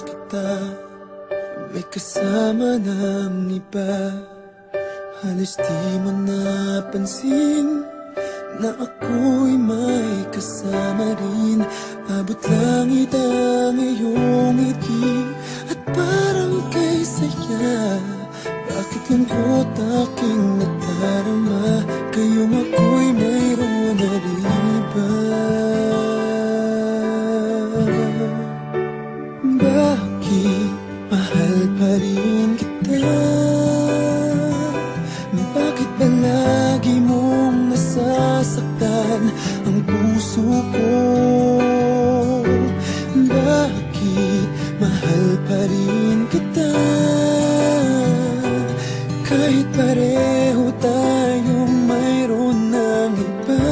kita, may kasama ng iba. Halos di mo napansin na ako'y may kasama rin. Abot langit ang iyong ngiti at parang kay saya. Bakit lungkot aking nadarama, kayong ako'y mayroon na rin iba? Bakit mahal pa rin kita? Bakit palagi mong nasasaktan ang puso ko? Bakit mahal pa rin kita? Kahit pareho tayong mayroon ng iba.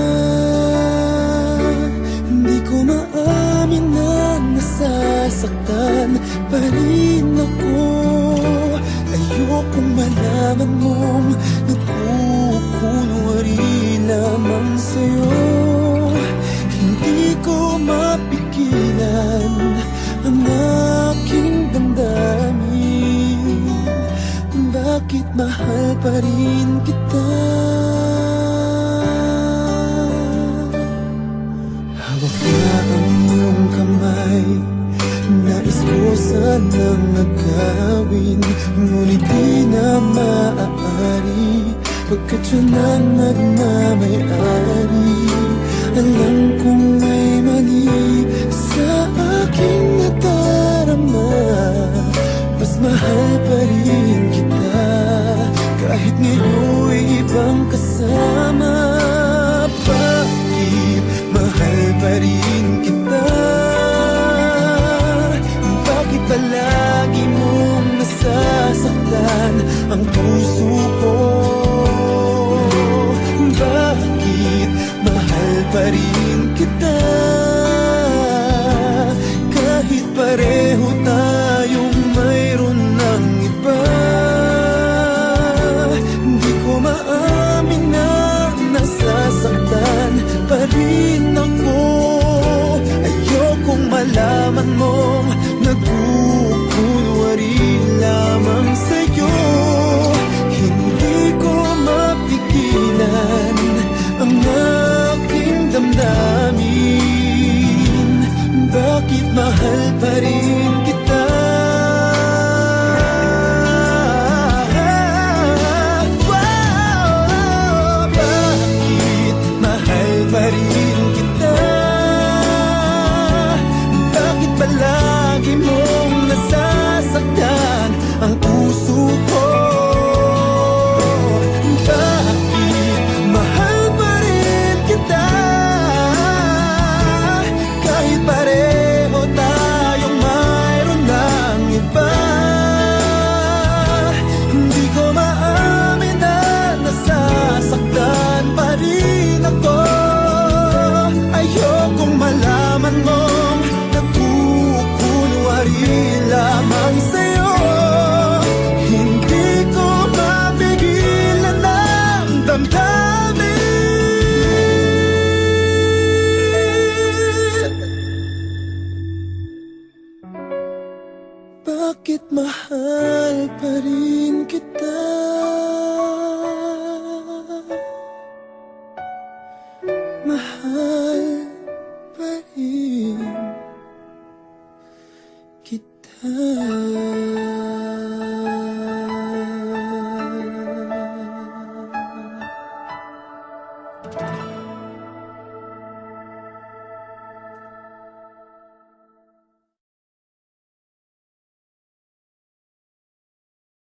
Hindi ko maamin na nasasaktan pa rin ako. Ayokong malaman mong nagkukunwari lamang sa'yo. Hindi ko mapigilan ang aking damdamin. Bakit mahal pa rin kita? Hawak na ang iyong kamay, nais ko sanang agawin, ngunit di na maaari, pagkat yun ang nagmamayari. Alam kong may mali sa aking nadarama, mas mahal pa rin kita, kahit ngayon'y ibang kasama. Bakit mahal pa rin kita? Bakit palagi mong nasasaktan ang puso ko? Bakit mahal pa rin kita? Kahit pareho tayong mayroon ng iba. Hindi ko maamin na nasasaktan pa rin ako. Ayokong malaman mong nagkukunwari lamang sa'yo. Hindi ko mapigilan ang aking damdamin. Bakit mahal pa rin kita? Bakit mahal pa rin kita? Bakit palagi mong nasasaktan ang puso ko? Bakit mahal pa rin kita? Kahit pareho tayong mayroon ng iba. Hindi ko maamin na nasasaktan pa rin ako. Ayokong malaman mong nagkukunwari lamang sa'yo. Hindi ko mapigilan ang damdamin. Bakit mahal pa rin kita? Mahal pa rin kita.